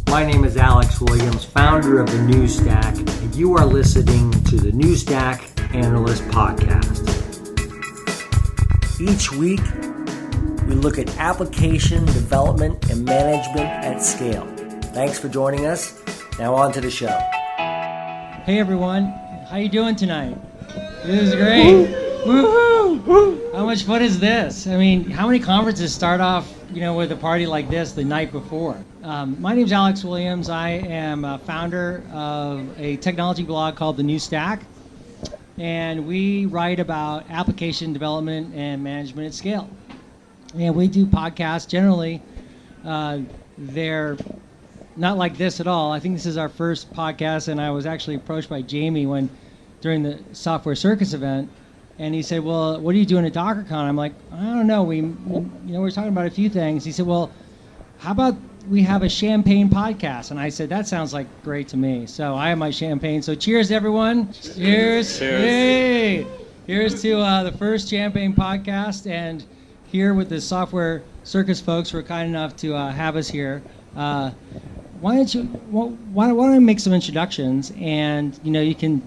My name is Alex Williams, founder of the New Stack, and you are listening to the New Stack Analyst Podcast. Each week, we look at application development and management at scale. Thanks for joining us. Now on to the show. Hey everyone, how you doing tonight? This is great. Woohoo! How much fun is this? I mean, how many conferences start off, with a party like this the night before? My name is Alex Williams. I am a founder of a technology blog called The New Stack, and we write about application development and management at scale. And we do podcasts. Generally, they're not like this at all. I think this is our first podcast, and I was actually approached by Jamie during the Software Circus event, and he said, "Well, what are you doing at DockerCon?" I'm like, "I don't know. We're talking about a few things." He said, "Well, how about we have a champagne podcast?" And I said, "That sounds like great to me." So I have my champagne. So cheers, everyone. Cheers. Cheers. Hey. Here's to the first champagne podcast, and here with the Software Circus folks who are kind enough to have us here. Why don't I make some introductions, and you can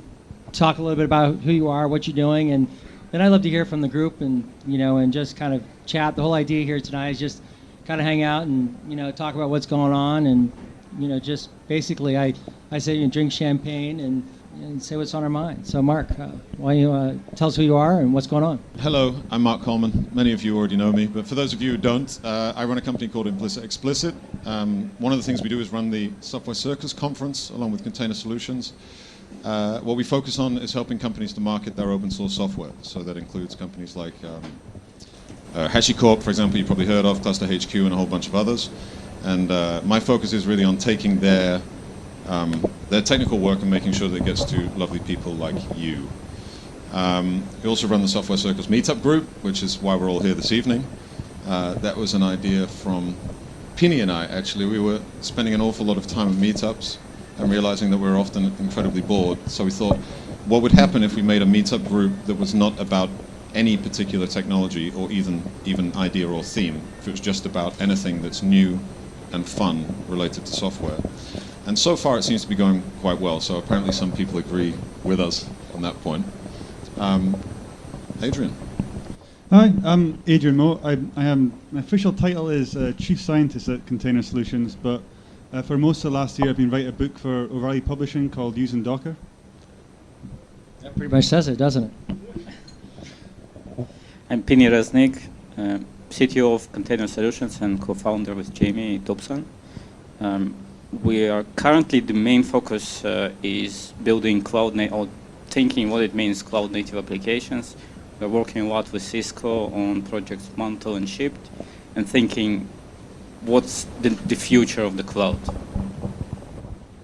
talk a little bit about who you are, what you're doing, and then I'd love to hear from the group, and and just kind of chat. The whole idea here tonight is just kind of hang out and talk about what's going on, and just basically I say drink champagne and say what's on our mind. So Mark, why don't you tell us who you are and what's going on? Hello, I'm Mark Coleman. Many of you already know me, but for those of you who don't, I run a company called Implicit Explicit. One of the things we do is run the Software Circus conference along with Container Solutions. What we focus on is helping companies to market their open source software. So that includes companies like HashiCorp, for example, you probably heard of, Cluster HQ, and a whole bunch of others. And my focus is really on taking their technical work and making sure that it gets to lovely people like you. We also run the Software Circus Meetup group, which is why we're all here this evening. That was an idea from Pini and I, actually. We were spending an awful lot of time at meetups and realizing that we were often incredibly bored. So we thought, what would happen if we made a meetup group that was not about any particular technology or even idea or theme, if it was just about anything that's new and fun related to software. And so far it seems to be going quite well, so apparently some people agree with us on that point. Adrian. Hi, I'm Adrian Moe. My official title is Chief Scientist at Container Solutions, but for most of the last year I've been writing a book for O'Reilly Publishing called Using Docker. That pretty much says it, doesn't it? I'm Pini Resnick, CTO of Container Solutions and co-founder with Jamie Dobson. We are currently, the main focus is building or thinking what it means cloud native applications. We're working a lot with Cisco on projects Mantle and Shipped, and thinking what's the future of the cloud.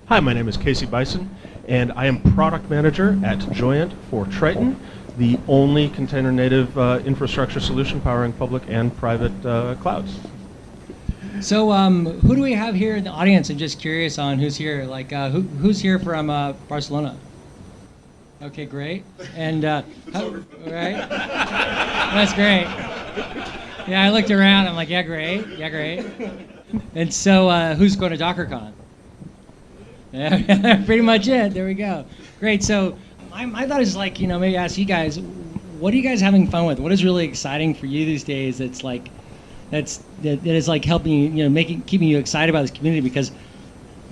Hi, my name is Casey Bison, and I am product manager at Joyent for Triton, the only container native infrastructure solution powering public and private clouds. So who do we have here in the audience? I'm just curious on who's here. Like who's here from Barcelona? Okay, great. And right? That's great. Yeah, I looked around. I'm like, yeah, great. And so who's going to DockerCon? Yeah, pretty much it. There we go. Great. So my thought is like, maybe ask you guys, what are you guys having fun with? What is really exciting for you these days? That is like helping you, keeping you excited about this community, because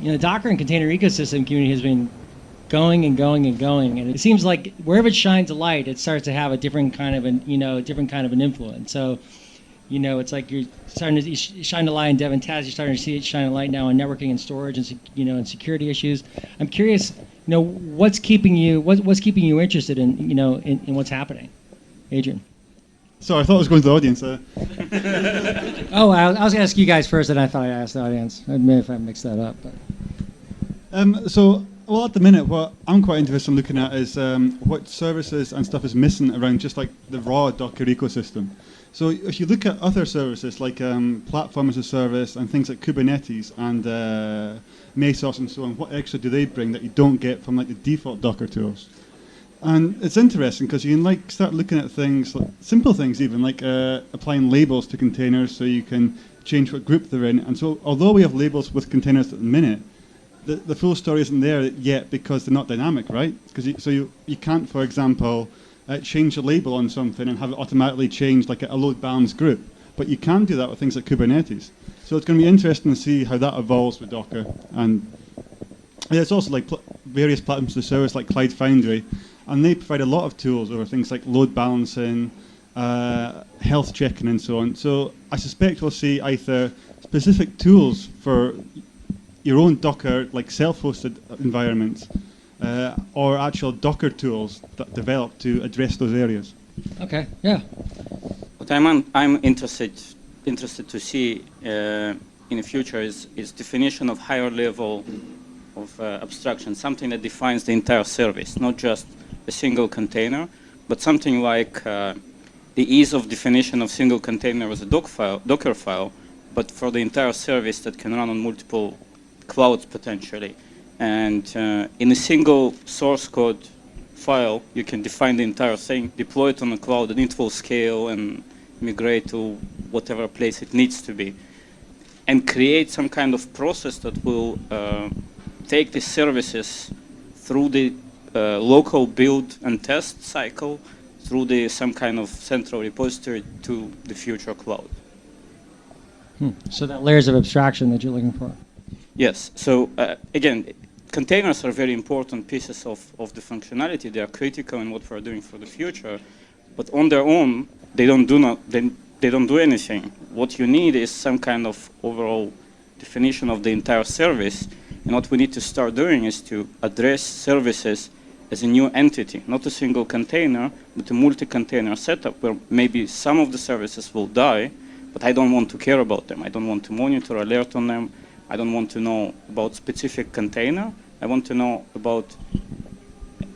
the Docker and container ecosystem community has been going and going and going, and it seems like wherever it shines a light, it starts to have a different kind of an influence. So it's like you're starting to shine a light in dev and test. You're starting to see it shine a light now in networking and storage and and security issues. I'm curious, what's keeping you interested in what's happening, Adrian? So I thought I was going to the audience. Oh, I was going to ask you guys first, and I thought I'd ask the audience. I admit if I mixed that up. But. Well, at the minute, what I'm quite interested in looking at is what services and stuff is missing around just like the raw Docker ecosystem. So if you look at other services like platform as a service and things like Kubernetes and Mesos and so on, what extra do they bring that you don't get from like the default Docker tools? And it's interesting because you can like start looking at things, like simple things even, like applying labels to containers so you can change what group they're in. And so although we have labels with containers at the minute, the full story isn't there yet because they're not dynamic, right? So you can't, for example, change a label on something and have it automatically change like a load balance group. But you can do that with things like Kubernetes. So it's going to be interesting to see how that evolves with Docker. And it's also like various platforms of service like Cloud Foundry, and they provide a lot of tools over things like load balancing, health checking, and so on. So I suspect we'll see either specific tools for your own Docker, like self-hosted environments, or actual Docker tools that develop to address those areas. Okay, yeah. What I'm interested to see in the future is definition of higher level of abstraction, something that defines the entire service, not just a single container, but something like the ease of definition of single container as a Docker file, but for the entire service that can run on multiple clouds potentially. And in a single source code file, you can define the entire thing, deploy it on the cloud, and it will scale and migrate to whatever place it needs to be, and create some kind of process that will take the services through the local build and test cycle, through some kind of central repository to the future cloud. So that layers of abstraction that you're looking for. Yes. So again, containers are very important pieces of the functionality. They are critical in what we're doing for the future, but on their own, they don't do anything. What you need is some kind of overall definition of the entire service. And what we need to start doing is to address services as a new entity, not a single container, but a multi-container setup where maybe some of the services will die, but I don't want to care about them. I don't want to monitor, alert on them. I don't want to know about specific container. I want to know about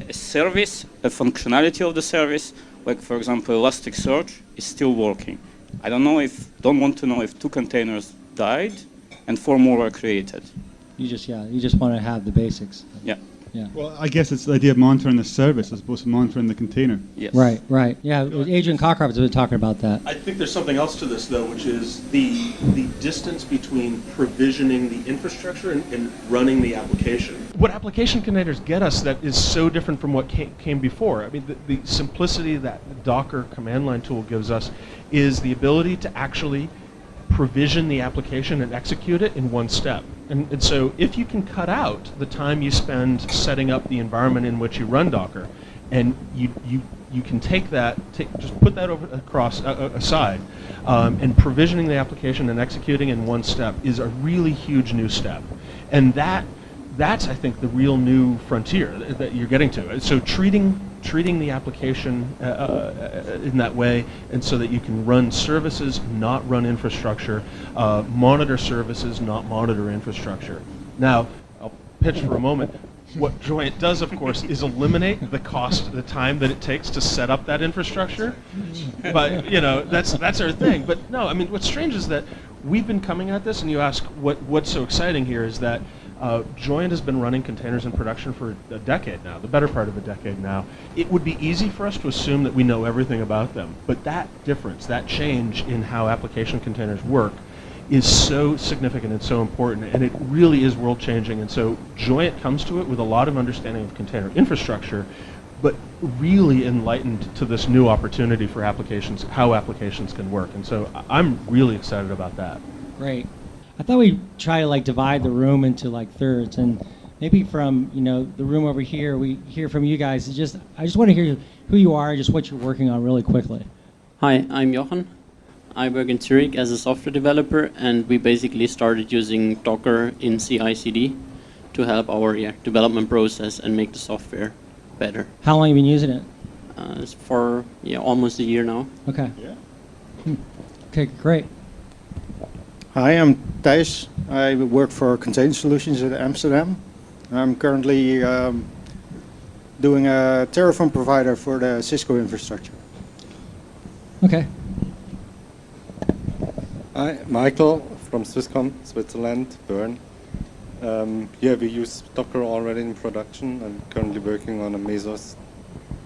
a service, a functionality of the service, like for example, Elasticsearch is still working. I don't want to know if 2 containers died and 4 more were created. You just want to have the basics. Yeah. Yeah. Well, I guess it's the idea of monitoring the service as opposed to monitoring the container. Yes. Right. Yeah, Adrian Cockcroft has been talking about that. I think there's something else to this, though, which is the distance between provisioning the infrastructure and running the application. What application containers get us that is so different from what came before. I mean, the simplicity that the Docker command line tool gives us is the ability to actually provision the application and execute it in one step. And so if you can cut out the time you spend setting up the environment in which you run Docker, and you can take that, just put that aside, and provisioning the application and executing in one step is a really huge new step. And that's, I think, the real new frontier that you're getting to. So treating the application in that way, and so that you can run services, not run infrastructure, monitor services, not monitor infrastructure. Now, I'll pitch for a moment. What Joint does, of course, is eliminate the cost, the time that it takes to set up that infrastructure. But that's our thing. But no, I mean, what's strange is that we've been coming at this, and you ask what's so exciting here is that Joint has been running containers in production for a decade now, the better part of a decade now. It would be easy for us to assume that we know everything about them, but that difference, that change in how application containers work is so significant and so important, and it really is world-changing. And so Joint comes to it with a lot of understanding of container infrastructure, but really enlightened to this new opportunity for applications, how applications can work. And so I'm really excited about that. Great. I thought we'd try to divide the room into thirds, and maybe from the room over here, we hear from you guys. I just want to hear who you are, just what you're working on really quickly. Hi, I'm Johan. I work in Zurich as a software developer, and we basically started using Docker in CI/CD to help our development process and make the software better. How long have you been using it? It's for almost a year now. Okay. Yeah. Okay, great. Hi, I'm Thijs. I work for Container Solutions in Amsterdam. I'm currently doing a Terraform provider for the Cisco infrastructure. Okay. Hi, Michael from Swisscom, Switzerland, Bern. We use Docker already in production. I'm currently working on a Mesos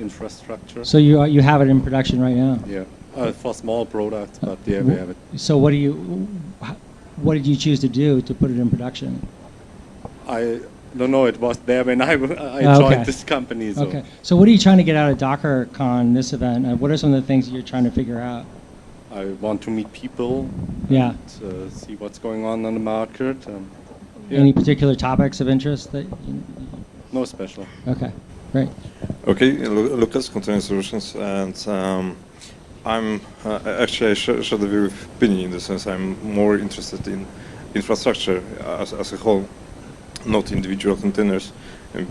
infrastructure. So you have it in production right now. Yeah, for small products, but yeah, we have it. So what did you choose to do to put it in production? I don't know. It was there when I Okay. joined this company. So. Okay. So what are you trying to get out of DockerCon, this event? What are some of the things that you're trying to figure out? I want to meet people. Yeah. And, see what's going on the market. Yeah. Any particular topics of interest that? No special. Okay. Great. Okay, Lucas, Container Solutions, and I'm actually I share the view of opinion in the sense I'm more interested in infrastructure as a whole, not individual containers.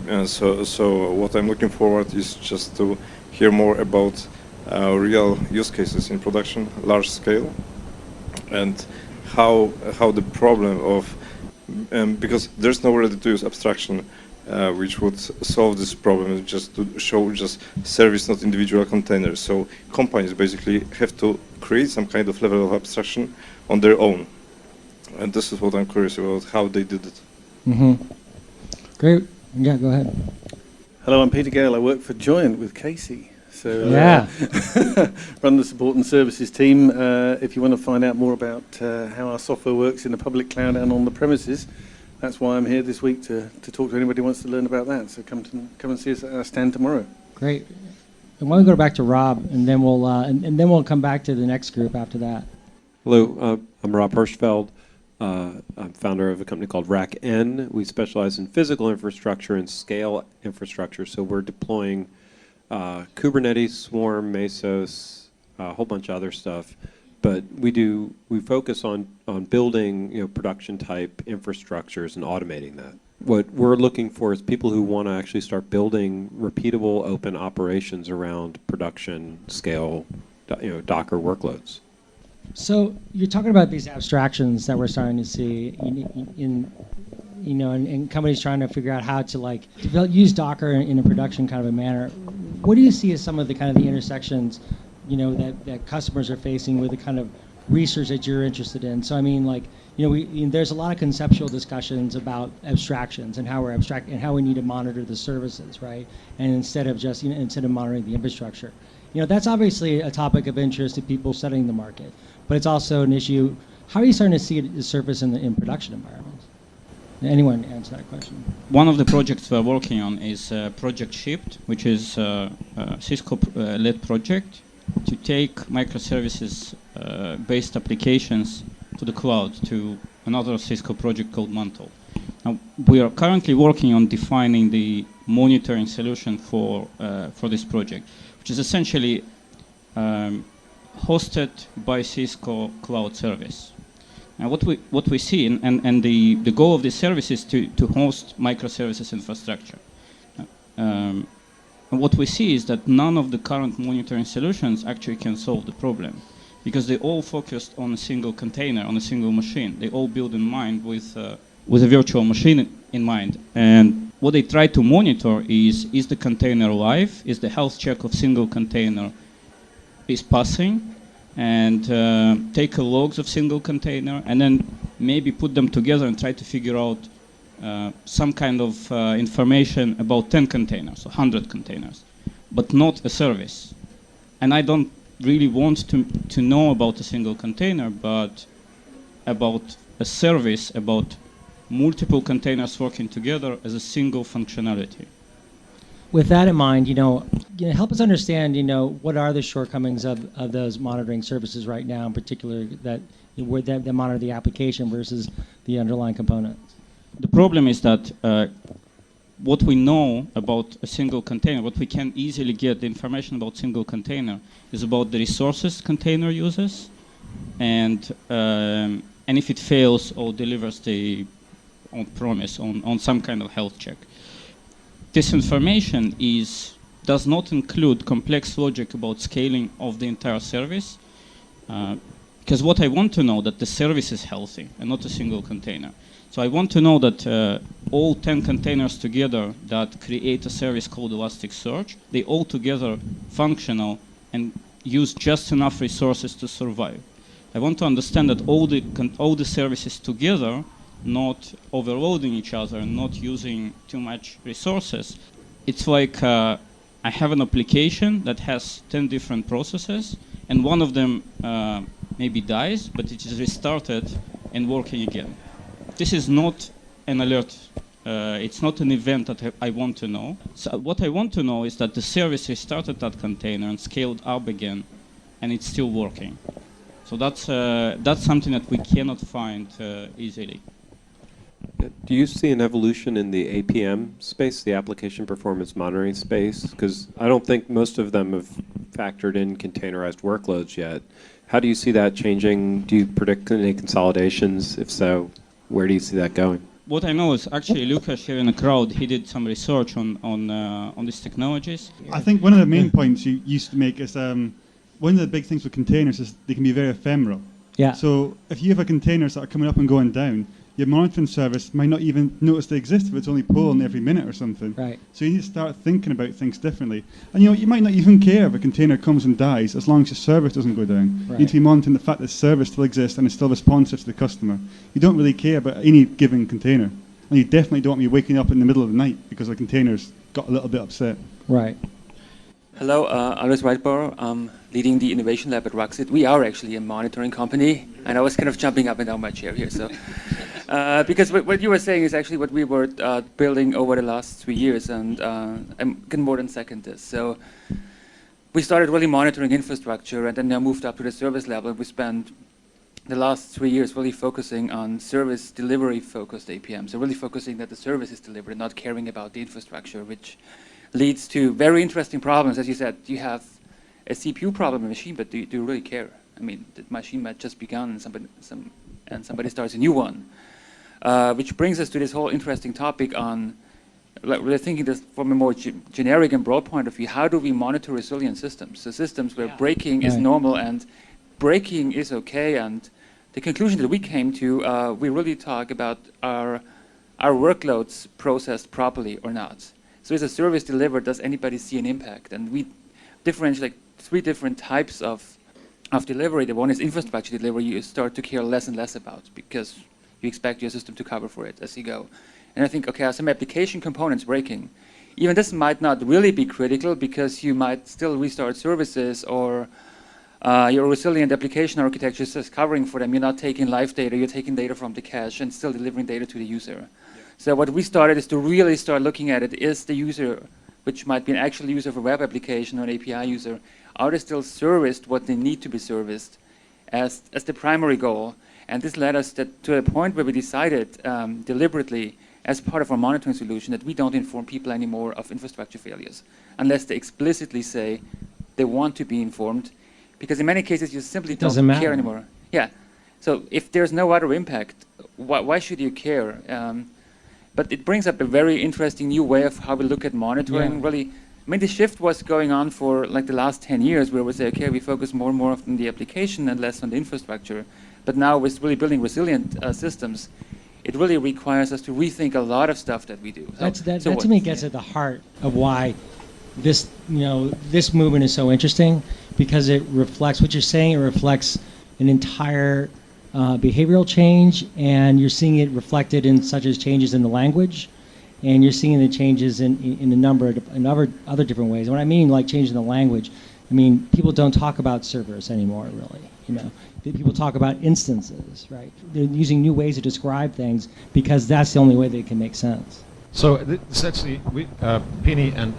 And so what I'm looking forward is just to hear more about real use cases in production, large scale, and how the problem of because there's no ready-to-use abstraction which would solve this problem, just to show just service, not individual containers. So companies basically have to create some kind of level of abstraction on their own, and this is what I'm curious about, how they did it. Mm-hmm. Great. Yeah, go ahead. Hello, I'm Peter Gale. I work for Joyent with Casey. So Yeah. run the support and services team. If you want to find out more about how our software works in the public cloud and on the premises, that's why I'm here this week to talk to anybody who wants to learn about that. So come and see us at our stand tomorrow. Great. And why don't we go back to Rob, and then we'll come back to the next group after that. Hello, I'm Rob Hirschfeld. I'm founder of a company called RackN. We specialize in physical infrastructure and scale infrastructure. So we're deploying Kubernetes, Swarm, Mesos, a whole bunch of other stuff. But we focus on building production type infrastructures and automating that. What we're looking for is people who want to actually start building repeatable open operations around production scale Docker workloads. So you're talking about these abstractions that we're starting to see in companies trying to figure out how to use Docker in a production kind of a manner. What do you see as some of the kind of the intersections, that customers are facing with the kind of research that you're interested in? So I mean, there's a lot of conceptual discussions about abstractions and how we're abstract and how we need to monitor the services, right? And instead of monitoring the infrastructure. That's obviously a topic of interest to people studying the market, but it's also an issue. How are you starting to see it surface in production environments? Anyone answer that question? One of the projects we're working on is Project Shift, which is a Cisco-led project to take microservices based applications to the cloud, to another Cisco project called Mantle. Now, we are currently working on defining the monitoring solution for this project, which is essentially hosted by Cisco Cloud Service. And what we see, and the goal of this service is to host microservices infrastructure. And what we see is that none of the current monitoring solutions actually can solve the problem, because they all focused on a single container, on a single machine. They all build in mind with a virtual machine in mind. And what they try to monitor is the container live? Is the health check of single container is passing? And take a logs of single container, and then maybe put them together and try to figure out some kind of information about 10 containers, 100 containers, but not a service. And I don't really want to know about a single container, but about a service, about multiple containers working together as a single functionality. With that in mind, help us understand, what are the shortcomings of those monitoring services right now, in particular that monitor the application versus the underlying components? The problem is that what we know about a single container, what we can easily get the information about single container is about the resources container uses, and if it fails or delivers the promise on some kind of health check. This information does not include complex logic about scaling of the entire service, because what I want to know that the service is healthy and not a single container. So I want to know that all 10 containers together that create a service called Elasticsearch, they all together functional and use just enough resources to survive. I want to understand that all the services together, not overloading each other, not using too much resources. It's like I have an application that has 10 different processes, and one of them maybe dies, but it is restarted and working again. This is not an alert. It's not an event that I want to know. So what I want to know is that the service restarted that container and scaled up again, and it's still working. So that's something that we cannot find easily. Do you see an evolution in the APM space, the application performance monitoring space? Because I don't think most of them have factored in containerized workloads yet. How do you see that changing? Do you predict any consolidations? If so, where do you see that going? What I know is actually Lucas here in the crowd, he did some research on these technologies. I think one of the main points you used to make is one of the big things with containers is they can be very ephemeral. Yeah. So if you have a containers that are coming up and going down, your monitoring service might not even notice they exist if it's only pulling every minute or something. Right. So you need to start thinking about things differently. And you might not even care if a container comes and dies as long as your service doesn't go down. Right. You need to be monitoring the fact that service still exists and is still responsive to the customer. You don't really care about any given container. And you definitely don't want to be waking up in the middle of the night because the container's got a little bit upset. Right. Hello, Alois Whiteborough. I'm leading the innovation lab at Ruxit. We are actually a monitoring company, and I was kind of jumping up and down my chair here. So, because what you were saying is actually what we were building over the last 3 years, and I can more than second this. So, we started really monitoring infrastructure, and then now moved up to the service level. We spent the last 3 years really focusing on service delivery-focused APM. So, really focusing that the service is delivered, not caring about the infrastructure, which leads to very interesting problems. As you said, you have a CPU problem in a machine, but do you really care? I mean, the machine might just begun and somebody starts a new one. Which brings us to this whole interesting topic on, like, we're thinking this from a more generic and broad point of view. How do we monitor resilient systems? So systems where breaking is normal and breaking is okay. And the conclusion that we came to, we really talk about our workloads processed properly or not. So is a service delivered, does anybody see an impact? And we differentiate like 3 different types of delivery. The one is infrastructure delivery you start to care less and less about because you expect your system to cover for it as you go. And I think, okay, are some application components breaking? Even this might not really be critical because you might still restart services or your resilient application architecture is covering for them. You're not taking live data, you're taking data from the cache and still delivering data to the user. So what we started is to really start looking at it. Is the user, which might be an actual user of a web application or an API user, are they still serviced what they need to be serviced as the primary goal? And this led us to a point where we decided deliberately as part of our monitoring solution that we don't inform people anymore of infrastructure failures unless they explicitly say they want to be informed, because in many cases you simply don't care anymore. Yeah. So if there's no other impact, why should you care? But it brings up a very interesting new way of how we look at monitoring. Yeah. Really, I mean, the shift was going on for like the last 10 years where we say, okay, we focus more and more on the application and less on the infrastructure. But now with really building resilient systems, it really requires us to rethink a lot of stuff that we do. That to me gets at the heart of why this movement is so interesting, because it reflects what you're saying. It reflects an entire behavioral change, and you're seeing it reflected in such as changes in the language, and you're seeing the changes in a number of other different ways. And when I mean like change in the language, I mean people don't talk about servers anymore, really. People talk about instances, right? They're using new ways to describe things because that's the only way they can make sense. So this actually, Pini and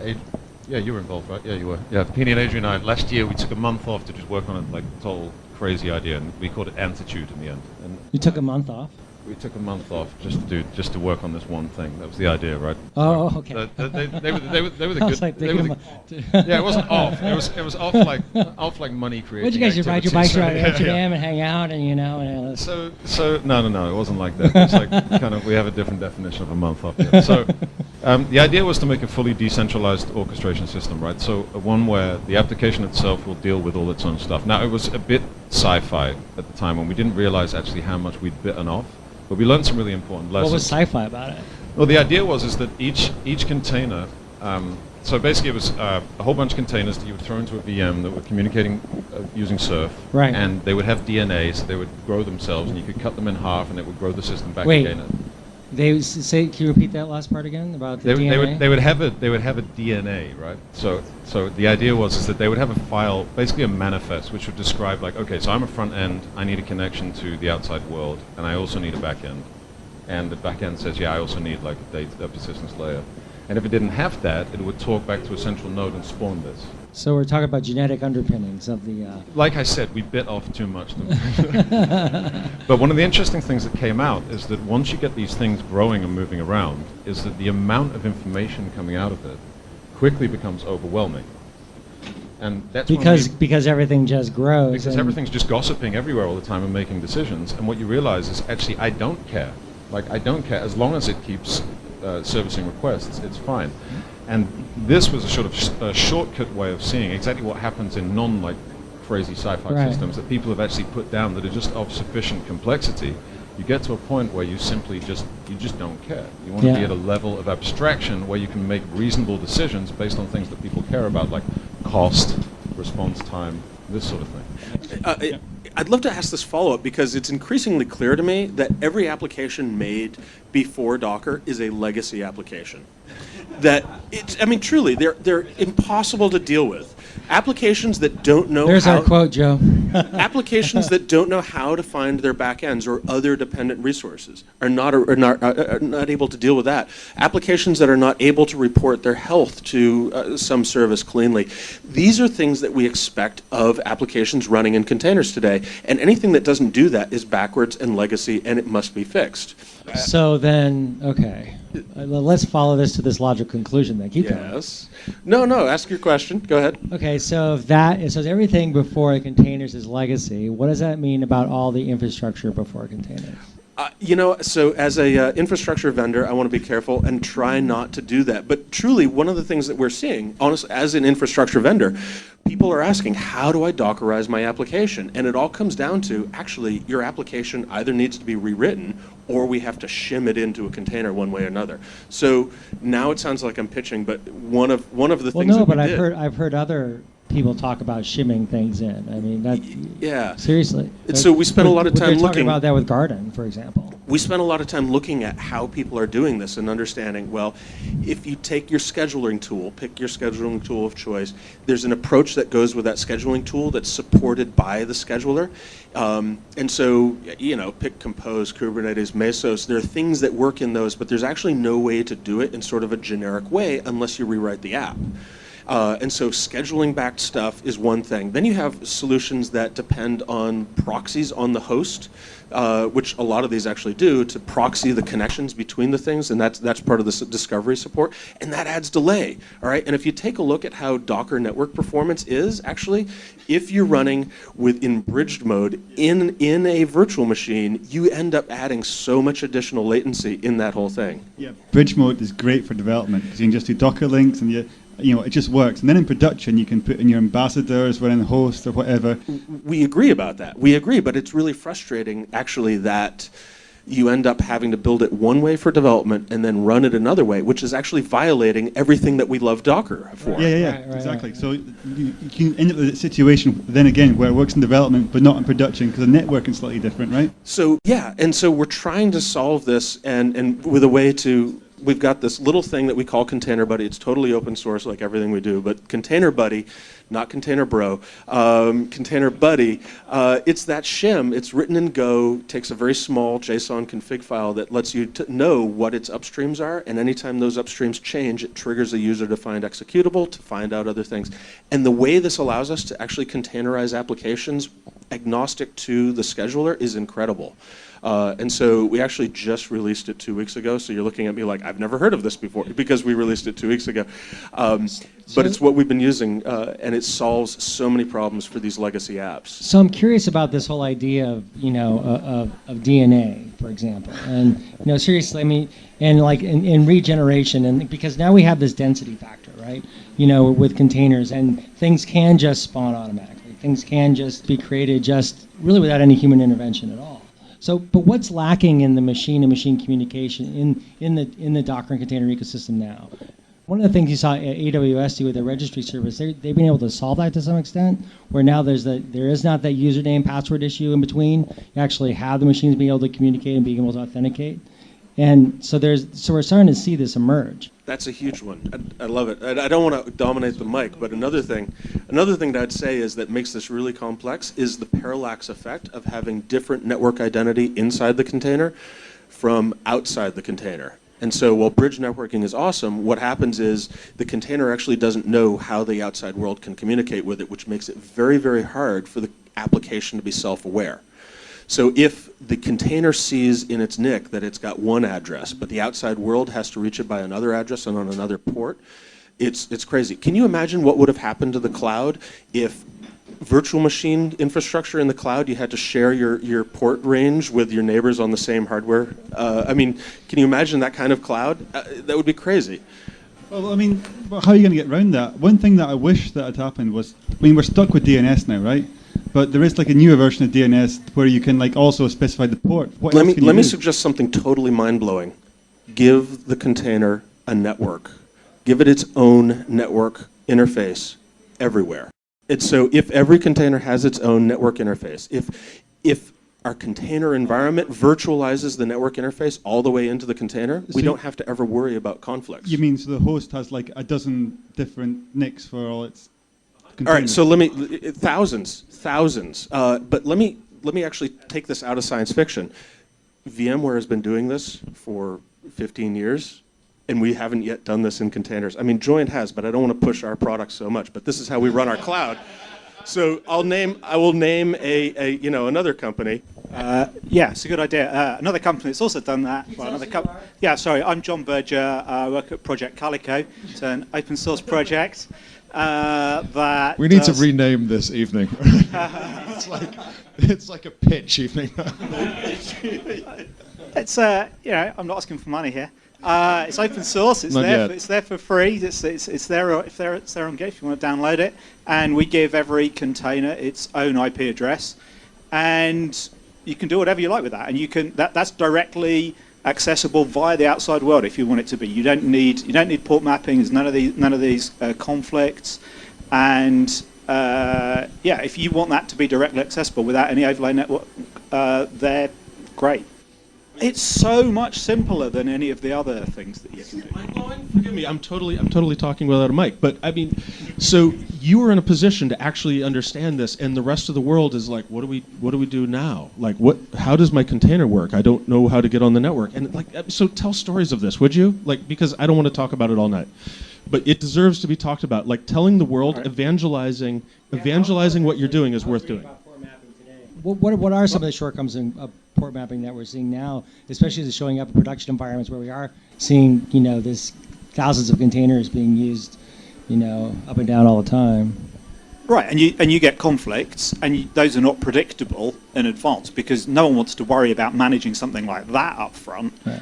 you were involved, right? Yeah, you were. Yeah, Pini and Adrian and I, last year we took a month off to just work on a total crazy idea, and we called it Amplitude in the end. And you took a month off? We took a month off just to work on this one thing. That was the idea, right? Oh, okay. They were the good. Yeah, it wasn't off. It was off like money creating. What did you guys do? Ride your bikes around Amsterdam and hang out and So no, it wasn't like that. It's like kind of we have a different definition of a month off. Here. So the idea was to make a fully decentralized orchestration system, right? So one where the application itself will deal with all its own stuff. Now it was a bit sci-fi at the time when we didn't realize actually how much we'd bitten off. But we learned some really important lessons. What was sci-fi about it? Well, the idea is that each container, so basically it was a whole bunch of containers that you would throw into a VM that were communicating using surf. Right. And they would have DNA, so they would grow themselves, and you could cut them in half, and it would grow the system back Wait. again. They say, can you repeat that last part again about the DNA? They would have a DNA, right? So the idea was that they would have a file, basically a manifest, which would describe like, okay, so I'm a front end, I need a connection to the outside world, and I also need a back end. And the back end says, yeah, I also need like a persistence layer. And if it didn't have that, it would talk back to a central node and spawn this. So we're talking about genetic underpinnings of the... Like I said, we bit off too much. But one of the interesting things that came out is that once you get these things growing and moving around, is that the amount of information coming out of it quickly becomes overwhelming. And that's because everything just grows. Because everything's just gossiping everywhere all the time and making decisions. And what you realize is, actually, I don't care. Like, I don't care. As long as it keeps servicing requests, it's fine. And this was a sort of shortcut way of seeing exactly what happens in crazy sci-fi systems that people have actually put down that are just of sufficient complexity. You get to a point where you simply just don't care. You want to be at a level of abstraction where you can make reasonable decisions based on things that people care about, like cost, response time, this sort of thing. I'd love to ask this follow-up because it's increasingly clear to me that every application made before Docker is a legacy application. That truly, they're impossible to deal with. Applications that don't know There's our quote, Joe. Applications that don't know how to find their backends or other dependent resources are not able to deal with that. Applications that are not able to report their health to some service cleanly. These are things that we expect of applications running in containers today, and anything that doesn't do that is backwards and legacy, and it must be fixed. So then, okay, let's follow this to this logical conclusion then. Keep going. Yes. No, ask your question. Go ahead. Okay, so so everything before containers is legacy. What does that mean about all the infrastructure before containers? So as a infrastructure vendor, I want to be careful and try not to do that. But truly, one of the things that we're seeing, honestly, as an infrastructure vendor, people are asking, how do I Dockerize my application? And it all comes down to, actually, your application either needs to be rewritten or we have to shim it into a container one way or another. So now it sounds like I'm pitching, but one of the things that we did. I've heard other people talk about shimming things in. I mean, seriously. So we spent a lot of time looking about that with Garden, for example. We spent a lot of time looking at how people are doing this and understanding, well, if you take your scheduling tool, pick your scheduling tool of choice, there's an approach that goes with that scheduling tool that's supported by the scheduler. And so, pick Compose, Kubernetes, Mesos, there are things that work in those, but there's actually no way to do it in sort of a generic way unless you rewrite the app. And so scheduling backed stuff is one thing. Then you have solutions that depend on proxies on the host, which a lot of these actually do, to proxy the connections between the things, and that's part of the discovery support, and that adds delay. All right, and if you take a look at how Docker network performance is, actually, if you're running in bridged mode in a virtual machine, you end up adding so much additional latency in that whole thing. Yeah, bridge mode is great for development because you can just do Docker links and it just works. And then in production, you can put in your ambassadors, running the host or whatever. We agree about that. We agree, but it's really frustrating, actually, that you end up having to build it one way for development and then run it another way, which is actually violating everything that we love Docker for. Yeah, exactly. Right. So you can end up with a situation, then again, where it works in development but not in production because the networking is slightly different, right? So, and so we're trying to solve this and with a way to... We've got this little thing that we call Container Buddy. It's totally open source like everything we do, but Container Buddy, not Container Bro, Container Buddy, it's that shim. It's written in Go, takes a very small JSON config file that lets you know what its upstreams are, and anytime those upstreams change, it triggers a user-defined executable to find out other things. And the way this allows us to actually containerize applications agnostic to the scheduler is incredible. And so we actually just released it 2 weeks ago, so you're looking at me like, I've never heard of this before, because we released it 2 weeks ago. But it's what we've been using, and it solves so many problems for these legacy apps. So I'm curious about this whole idea of, of DNA, for example. And, seriously, I mean, and like in regeneration, and because now we have this density factor, right? With containers, and things can just spawn automatically. Things can just be created just really without any human intervention at all. So, but what's lacking in the machine-to-machine communication in the Docker and container ecosystem now? One of the things you saw at AWS do with their registry service, they've been able to solve that to some extent, where now there is not that username password issue in between. You actually have the machines being able to communicate and being able to authenticate. And so we're starting to see this emerge. That's a huge one. I love it. I don't want to dominate the mic, but another thing that I'd say is that makes this really complex is the parallax effect of having different network identity inside the container from outside the container. And so while bridge networking is awesome, what happens is the container actually doesn't know how the outside world can communicate with it, which makes it very, very hard for the application to be self-aware. So if the container sees in its NIC that it's got one address, but the outside world has to reach it by another address and on another port, it's crazy. Can you imagine what would have happened to the cloud if virtual machine infrastructure in the cloud, you had to share your port range with your neighbors on the same hardware? I mean, can you imagine that kind of cloud? That would be crazy. Well, I mean, how are you going to get around that? One thing that I wish that had happened was, I mean, we're stuck with DNS now, right? But there is like a newer version of DNS where you can like also specify the port. Let me suggest something totally mind-blowing. Give the container a network. Give it its own network interface everywhere. And so if every container has its own network interface, if our container environment virtualizes the network interface all the way into the container, we don't have to ever worry about conflicts. You mean so the host has like a dozen different NICs for all its containers? All right, so let me, thousands. But let me actually take this out of science fiction. VMware has been doing this for 15 years. And we haven't yet done this in containers. I mean, Joint has, but I don't want to push our products so much. But this is how we run our cloud. So I will name another company. Yeah, it's a good idea. Another company that's also done that. Well, I'm John Berger. I work at Project Calico. It's an open source project that we need to rename this evening. it's like a pitch evening. It's I'm not asking for money here. It's open source. It's there for free. It's there on Git if you want to download it. And we give every container its own IP address, and you can do whatever you like with that. And you can that's directly accessible via the outside world if you want it to be. You don't need port mapping. There's none of these conflicts. And if you want that to be directly accessible without any overlay network, they're great. It's so much simpler than any of the other things that you can do. Forgive me, I'm totally talking without a mic. But I mean, so you were in a position to actually understand this, and the rest of the world is like, what do we do now? Like, how does my container work? I don't know how to get on the network. And like, so tell stories of this, would you? Like, because I don't want to talk about it all night, but it deserves to be talked about. Like, telling the world, evangelizing what you're doing is worth doing. What are some of the shortcomings in port mapping that we're seeing now, especially as showing up in production environments where we are seeing, this thousands of containers being used, up and down all the time? Right, and you get conflicts, and those are not predictable in advance because no one wants to worry about managing something like that up front. Right.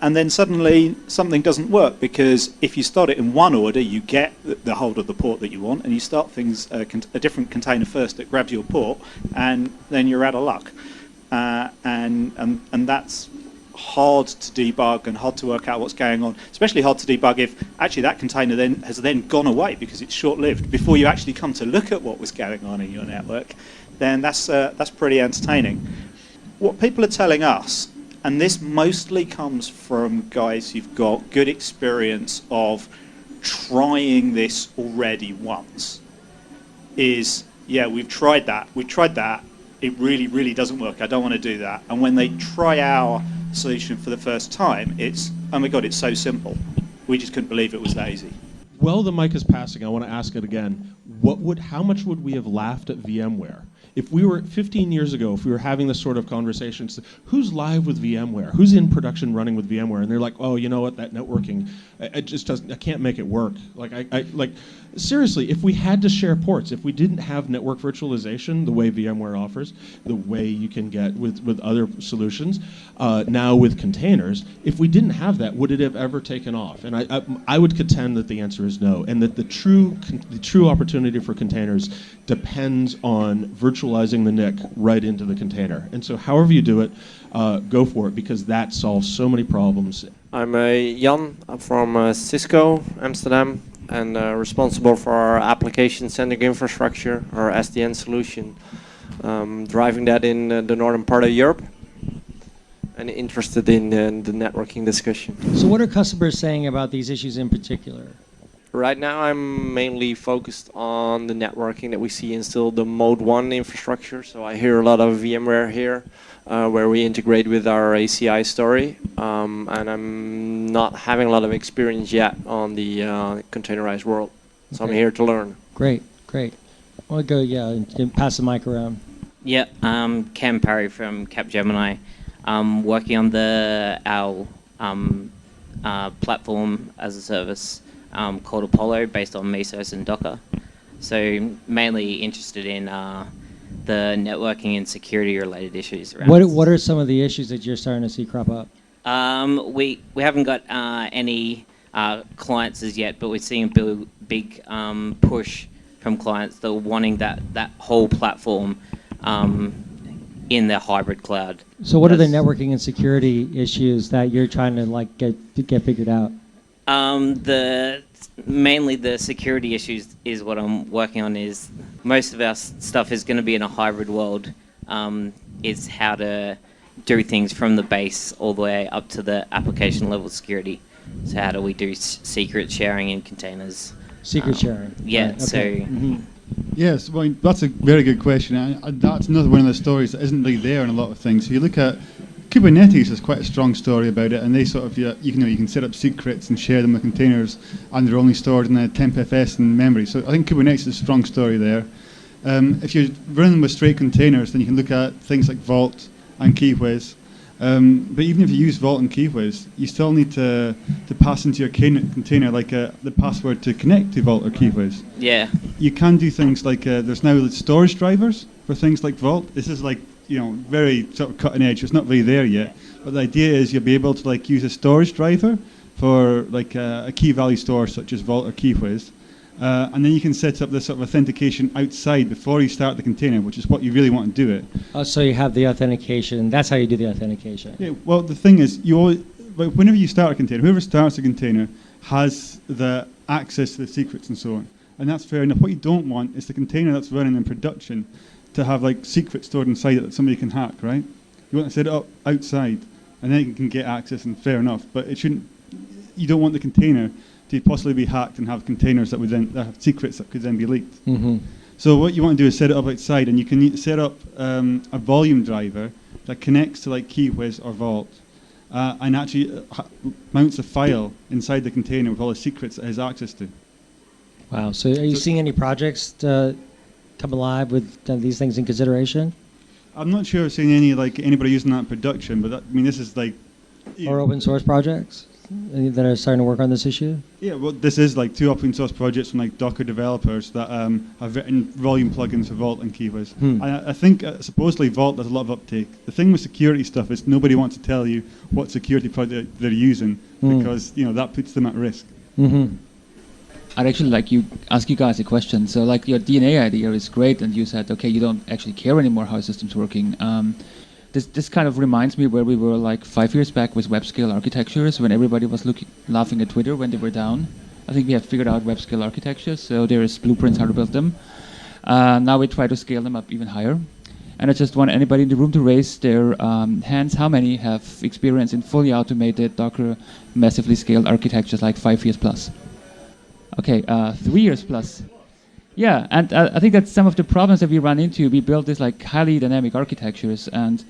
And then suddenly something doesn't work because if you start it in one order, you get the hold of the port that you want, and you start things a different container first that grabs your port, and then you're out of luck. And that's hard to debug and hard to work out what's going on, especially hard to debug if actually that container has gone away because it's short-lived before you actually come to look at what was going on in your network. Then that's pretty entertaining. What people are telling us, and this mostly comes from guys who've got good experience of trying this already once, is we've tried that, it really, really doesn't work, I don't want to do that. And when they try our solution for the first time, it's, oh my God, it's so simple. We just couldn't believe it was that easy. Well, the mic is passing. I want to ask it again. How much would we have laughed at VMware? If we were 15 years ago, if we were having this sort of conversations, who's live with VMware? Who's in production running with VMware? And they're like, oh, you know what, that networking, it just doesn't, I can't make it work. Like, seriously, if we had to share ports, if we didn't have network virtualization the way VMware offers, the way you can get with other solutions, now with containers, if we didn't have that, would it have ever taken off? And I would contend that the answer is no, and that the true opportunity for containers depends on virtualizing the NIC right into the container. And so however you do it, go for it, because that solves so many problems. I'm Jan. I'm from Cisco, Amsterdam, and responsible for our application-centric infrastructure, our SDN solution, driving that in the northern part of Europe. and interested in the networking discussion. So what are customers saying about these issues in particular? Right now I'm mainly focused on the networking that we see in still the mode 1 infrastructure. So I hear a lot of VMware here, where we integrate with our ACI story. And I'm not having a lot of experience yet on the containerized world. So I'm here to learn. Great, great. I'll go, and pass the mic around. Yeah, Cam Parry from Capgemini. Working on our platform as a service called Apollo, based on Mesos and Docker. So mainly interested in the networking and security related issues around. What are some of the issues that you're starting to see crop up? We haven't got any clients as yet, but we're seeing a big push from clients that are wanting that whole platform in their hybrid cloud. So what are the networking and security issues that you're trying to get figured out? Mainly the security issues is what I'm working on. Is most of our stuff is going to be in a hybrid world. Is how to do things from the base all the way up to the application level security. So how do we do secret sharing in containers? Secret sharing. Yeah. Right, okay. So. Yes, well, that's a very good question. And that's another one of the stories that isn't really there in a lot of things. If you look at Kubernetes, has quite a strong story about it, and they sort of you can set up secrets and share them with containers, and they're only stored in a tempfs in memory. So I think Kubernetes is a strong story there. If you're running with straight containers, then you can look at things like Vault and KeyWhiz. But even if you use Vault and KeyWhiz, you still need to pass into your container the password to connect to Vault or KeyWhiz. Yeah. You can do things like there's now storage drivers for things like Vault. This is very sort of cutting edge. It's not really there yet, but the idea is you'll be able to use a storage driver for a key value store such as Vault or KeyWhiz. And then you can set up this sort of authentication outside before you start the container, which is what you really want to do it. Oh, so you have the authentication. That's how you do the authentication. Yeah, well, the thing is, whenever you start a container, whoever starts a container has the access to the secrets and so on. And that's fair enough. What you don't want is the container that's running in production to have secrets stored inside it that somebody can hack, right? You want to set it up outside, and then you can get access, and fair enough. But it shouldn't. You don't want the container to possibly be hacked and have containers that have secrets that could then be leaked. Mm-hmm. So what you want to do is set it up outside, and you can set up a volume driver that connects to KeyWhiz or Vault, and actually mounts a file inside the container with all the secrets it has access to. Wow. So are you seeing any projects come alive with these things in consideration? I'm not sure I've seen anybody using that in production, but this is or open source projects that are starting to work on this issue? Yeah, well, this is two open source projects from Docker developers that have written volume plugins for Vault and KeyWhiz. I think supposedly Vault does a lot of uptake. The thing with security stuff is nobody wants to tell you what security project they're using because that puts them at risk. Mm-hmm. I'd actually ask you guys a question. So your DNA idea is great, and you said, okay, you don't actually care anymore how a system's working. This kind of reminds me where we were 5 years back with web scale architectures, when everybody was laughing at Twitter when they were down. I think we have figured out web scale architectures, so there is blueprints how to build them. Now we try to scale them up even higher. And I just want anybody in the room to raise their hands. How many have experience in fully automated Docker massively scaled architectures 5 years plus? Okay, 3 years plus. Yeah, and I think that's some of the problems that we run into. We build these highly dynamic architectures, and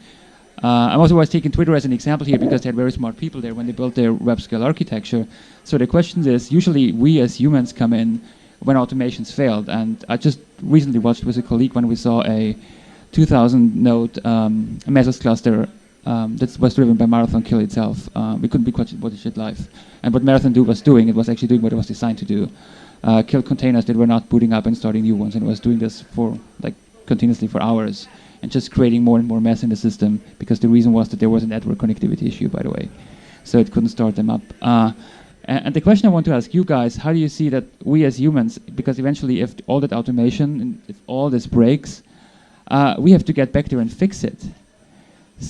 I'm also always taking Twitter as an example here because they had very smart people there when they built their web scale architecture. So the question is, usually we as humans come in when automations failed, and I just recently watched with a colleague when we saw a 2,000 node Mesos cluster that was driven by Marathon kill itself. We couldn't be watch the shit live. And what Marathon was doing, it was actually doing what it was designed to do. Kill containers that were not booting up and starting new ones, and it was doing this for continuously for hours and just creating more and more mess in the system because the reason was that there was a network connectivity issue, by the way. So it couldn't start them up. And the question I want to ask you guys, how do you see that we as humans, because eventually if all that automation, and if all this breaks, we have to get back there and fix it.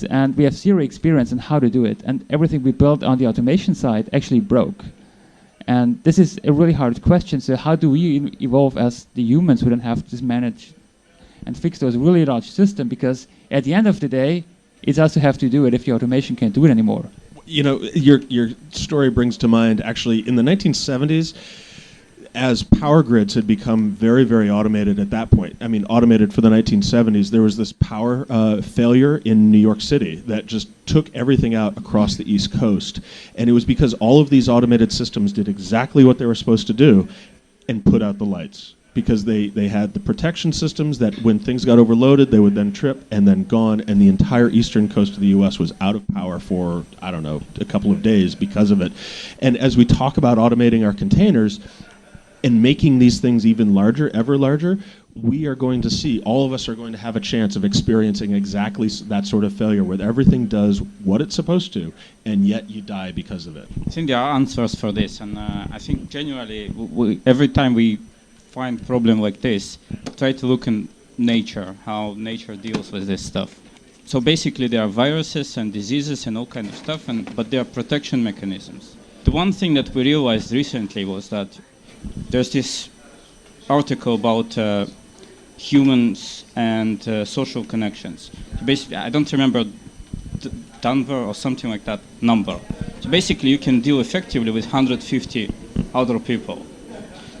And we have zero experience in how to do it. And everything we built on the automation side actually broke. And this is a really hard question. So how do we evolve as the humans who don't have to manage and fix those really large systems? Because at the end of the day, It's us who have to do it if the automation can't do it anymore. You know, your story brings to mind, actually, in the 1970s, as power grids had become very, very automated at that point, I mean, automated for the 1970s, there was this power failure in New York City that just took everything out across the East Coast. And it was because all of these automated systems did exactly what they were supposed to do and put out the lights. Because they had the protection systems that when things got overloaded, they would then trip and then gone, and the entire eastern coast of the U.S. was out of power for, I don't know, a couple of days because of it. And as we talk about automating our containers, and making these things even larger, ever larger, we are going to see, all of us are going to have a chance of experiencing exactly that sort of failure where everything does what it's supposed to, and yet you die because of it. I think there are answers for this, and I think generally, every time we find a problem like this, try to look in nature, how nature deals with this stuff. So basically there are viruses and diseases and all kind of stuff, but there are protection mechanisms. The one thing that we realized recently was that there's this article about humans and social connections. So basically, I don't remember Denver or something like that number. So basically, you can deal effectively with 150 other people.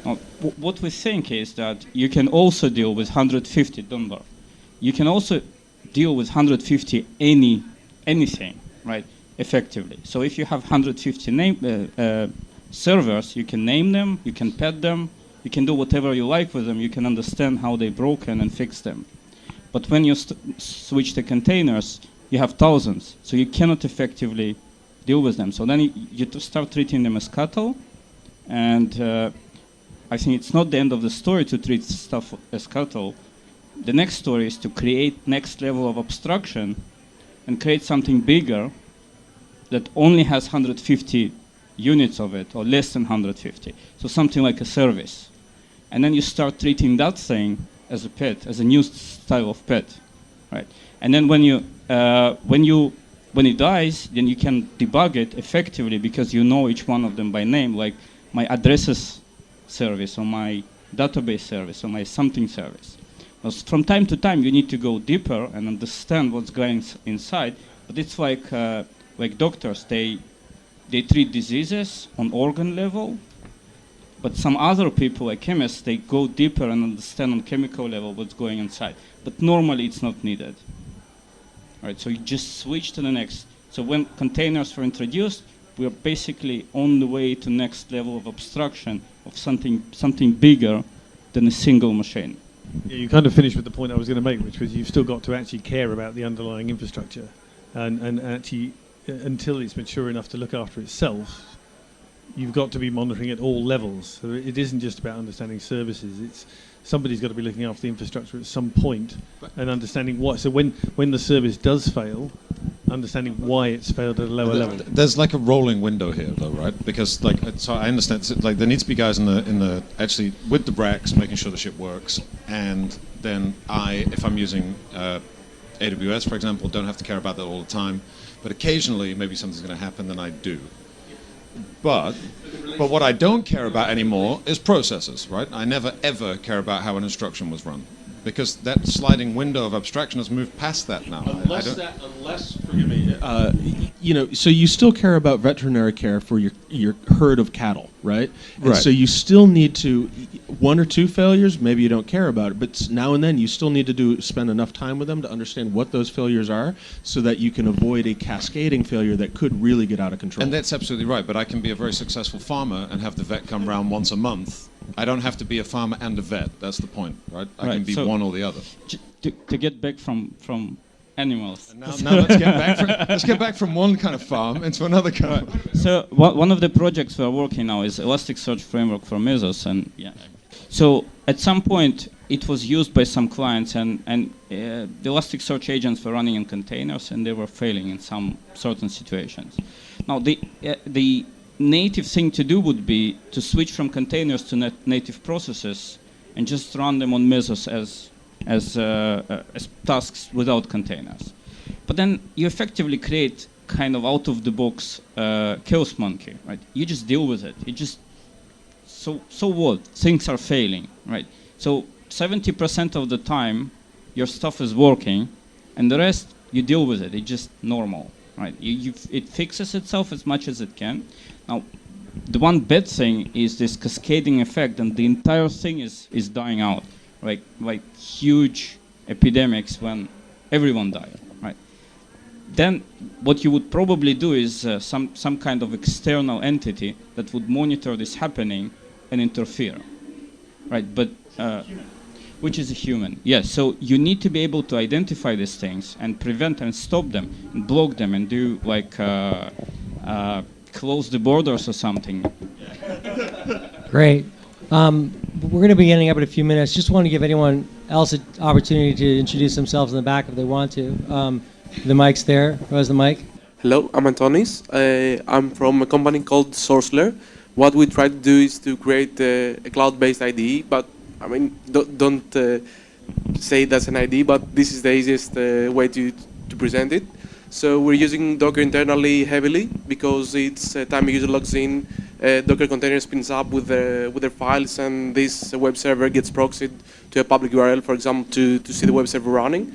Now, what we think is that you can also deal with 150 Denver. You can also deal with 150 anything, right? Effectively. So if you have 150 servers, you can name them, you can pet them, you can do whatever you like with them, you can understand how they're broken and fix them. But when you switch to containers, you have thousands, so you cannot effectively deal with them. So then you start treating them as cattle, and I think it's not the end of the story to treat stuff as cattle. The next story is to create next level of abstraction and create something bigger that only has 150 units of it, or less than 150. So something like a service. And then you start treating that thing as a pet, as a new style of pet, right? And then when it dies, then you can debug it effectively because you know each one of them by name, like my addresses service, or my database service, or my something service. From time to time, you need to go deeper and understand what's going inside. But it's like doctors, they treat diseases on organ level, but some other people, like chemists, they go deeper and understand on chemical level what's going inside. But normally it's not needed. All right, so you just switch to the next. So when containers were introduced, we are basically on the way to next level of abstraction of something bigger than a single machine. Yeah, you kind of finished with the point I was going to make, which was you've still got to actually care about the underlying infrastructure, and actually, until it's mature enough to look after itself, you've got to be monitoring at all levels. So it isn't just about understanding services. It's somebody's got to be looking after the infrastructure at some point and understanding what. So when the service does fail, understanding why it's failed at a lower level. There's like a rolling window here, though, right? Because so I understand. So like there needs to be guys in the actually with the racks making sure the shit works, and then if I'm using AWS, for example, don't have to care about that all the time. But occasionally, maybe something's going to happen, then I do. But what I don't care about anymore is processes, right? I never ever care about how an instruction was run, because that sliding window of abstraction has moved past that now. Forgive me, so you still care about veterinary care for your herd of cattle, right? And Right. so you still need to, one or two failures, maybe you don't care about it, but now and then you still need to spend enough time with them to understand what those failures are so that you can avoid a cascading failure that could really get out of control. And that's absolutely right, but I can be a very successful farmer and have the vet come round once a month. I don't have to be a farmer and a vet. That's the point, right? I can be so one or the other. To get back from animals. Now let's get back from one kind of farm into another kind. So one of the projects we're working now is Elasticsearch framework for Mesos, and so at some point it was used by some clients, and the Elasticsearch agents were running in containers, and they were failing in some certain situations. Now the native thing to do would be to switch from containers to native processes and just run them on Mesos as tasks without containers. But then you effectively create kind of out-of-the-box chaos monkey, right? You just deal with it. You just, so what? Things are failing, right? So 70% of the time, your stuff is working, and the rest, you deal with it. It's just normal, right? It fixes itself as much as it can. Now, the one bad thing is this cascading effect, and the entire thing is dying out, right? Like huge epidemics when everyone died, right? Then what you would probably do is some kind of external entity that would monitor this happening and interfere, right? But which is a human, yes. So you need to be able to identify these things and prevent and stop them and block them and do like close the borders or something. Great. We're going to be ending up in a few minutes. Just want to give anyone else an opportunity to introduce themselves in the back if they want to. The mic's there. Who has the mic? Hello, I'm Antonis. I'm from a company called Sourceler. What we try to do is to create a cloud-based IDE, but I mean, don't say that's an IDE, but this is the easiest way to present it. So we're using Docker internally heavily because it's time a user logs in, Docker container spins up with their files, and this web server gets proxied to a public URL, for example, to see the web server running.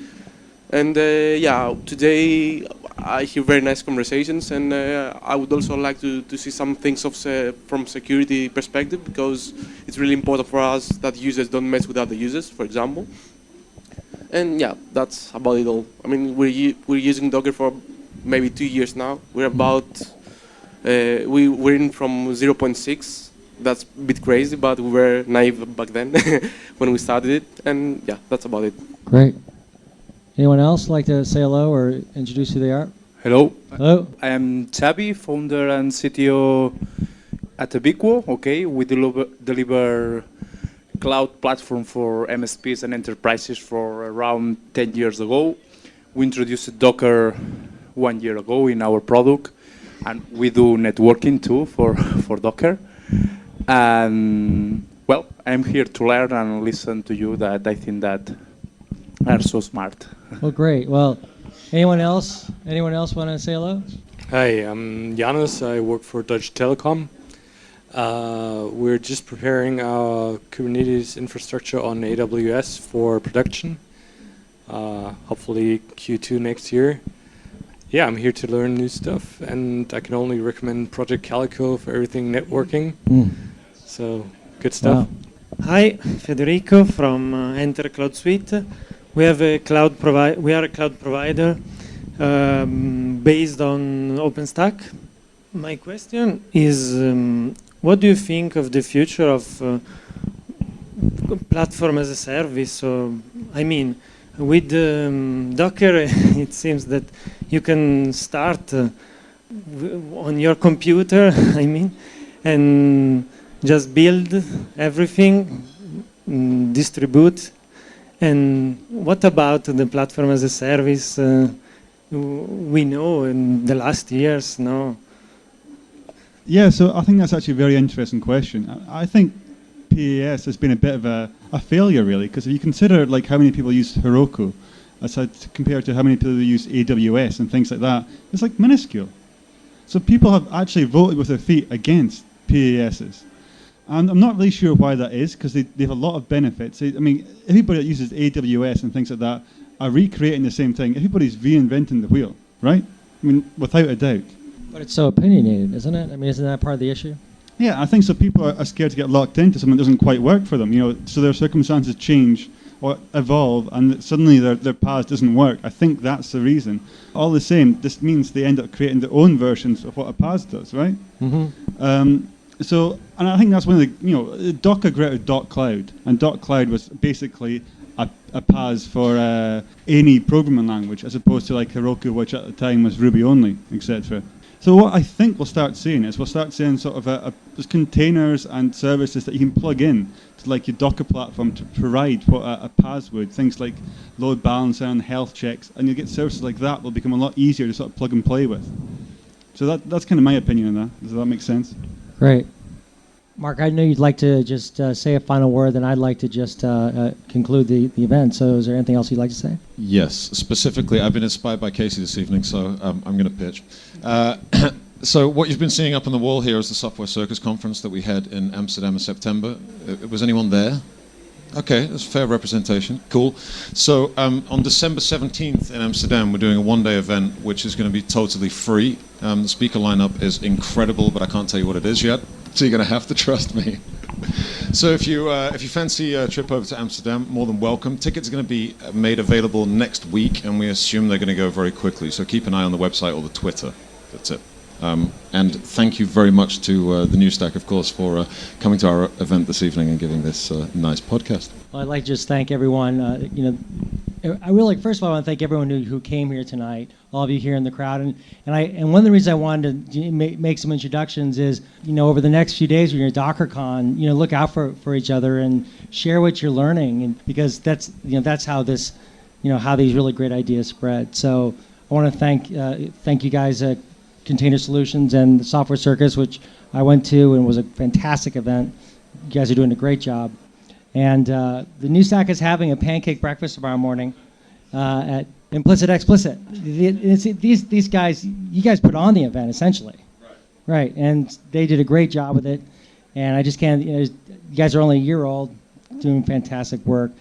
And yeah, today I hear very nice conversations, and I would also like to see some things from security perspective, because it's really important for us that users don't mess with other users, for example. And yeah, that's about it all. I mean, we're using Docker for maybe 2 years now. We're about we're in from 0.6. That's a bit crazy, but we were naive back then when we started it. And yeah, that's about it. Great. Anyone else like to say hello or introduce who they are? Hello. Hello. I am Xavi, founder and CTO at Avinguda. Okay, we deliver cloud platform for MSPs and enterprises for around 10 years ago. We introduced Docker 1 year ago in our product, and we do networking too for Docker. And well, I'm here to learn and listen to you that I think that are so smart. Well, great. Well, anyone else want to say hello? Hi, I'm Janus. I work for Deutsche Telekom. We're just preparing our Kubernetes infrastructure on AWS for production, hopefully Q2 next year. Yeah, I'm here to learn new stuff, and I can only recommend Project Calico for everything networking. So, good stuff. Wow. Hi, Federico from Enter Cloud Suite. We have a cloud we are a cloud provider based on OpenStack. My question is, what do you think of the future of platform as a service? So, I mean, with Docker, it seems that you can start on your computer, I mean, and just build everything, distribute. And what about the platform as a service? We know in the last years, no. Yeah, so I think that's actually a very interesting question. I think PAS has been a bit of a failure, really, because if you consider like how many people use Heroku, compared to how many people use AWS and things like that, it's like minuscule. So people have actually voted with their feet against PASs. And I'm not really sure why that is, because they have a lot of benefits. I mean, everybody that uses AWS and things like that are recreating the same thing. Everybody's reinventing the wheel, right? I mean, without a doubt. But it's so opinionated, isn't it? I mean, isn't that part of the issue? Yeah, I think so. People are scared to get locked into something that doesn't quite work for them. You know, so their circumstances change or evolve, and suddenly their path doesn't work. I think that's the reason. All the same, this means they end up creating their own versions of what a PaaS does, right? Mm-hmm. So, and I think that's one of the, Docker created .cloud, and .cloud was basically a PaaS for any programming language, as opposed to like Heroku, which at the time was Ruby only, etc. So what I think we'll start seeing is sort of there's containers and services that you can plug in to like your Docker platform to provide what a PaaS would, things like load balancer and health checks, and you'll get services like that will become a lot easier to sort of plug and play with. So that's kind of my opinion on that. Does that make sense? Great. Mark, I know you'd like to just say a final word, then I'd like to just conclude the event. So is there anything else you'd like to say? Yes. Specifically, I've been inspired by Casey this evening, so I'm going to pitch. So what you've been seeing up on the wall here is the Software Circus conference that we had in Amsterdam in September. Was anyone there? Okay, that's fair representation. Cool. So on December 17th in Amsterdam, we're doing a one-day event which is going to be totally free. The speaker lineup is incredible, but I can't tell you what it is yet, so you're going to have to trust me. So if you fancy a trip over to Amsterdam, more than welcome. Tickets are going to be made available next week, and we assume they're going to go very quickly. So keep an eye on the website or the Twitter. That's it. And thank you very much to the New Stack, of course, for coming to our event this evening and giving this nice podcast. Well, I'd like to just thank everyone. I really, first of all, I want to thank everyone who came here tonight, all of you here in the crowd. And one of the reasons I wanted to make some introductions is, over the next few days when you're at DockerCon, look out for each other and share what you're learning, and because that's how this, how these really great ideas spread. So I want to thank you guys. Container Solutions and the Software Circus, which I went to and was a fantastic event. You guys are doing a great job. And the New Stack is having a pancake breakfast tomorrow morning at Implicit Explicit. These guys, you guys put on the event, essentially. Right. And they did a great job with it. And I just can't, you guys are only a year old, doing fantastic work.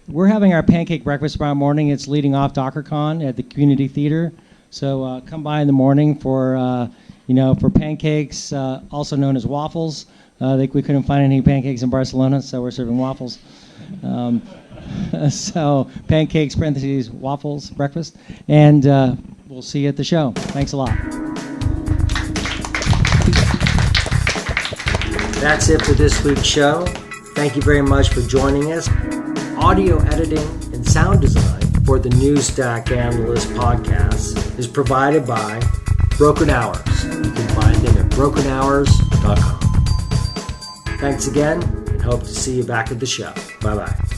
We're having our pancake breakfast tomorrow morning. It's leading off DockerCon at the Community Theater. So come by in the morning for pancakes, also known as waffles. I think we couldn't find any pancakes in Barcelona, so we're serving waffles. So pancakes, parentheses, waffles, breakfast. And we'll see you at the show. Thanks a lot. That's it for this week's show. Thank you very much for joining us. Audio editing and sound design for the New Stack Analyst podcast is provided by Broken Hours. You can find them at brokenhours.com. Thanks again, and hope to see you back at the show. Bye-bye.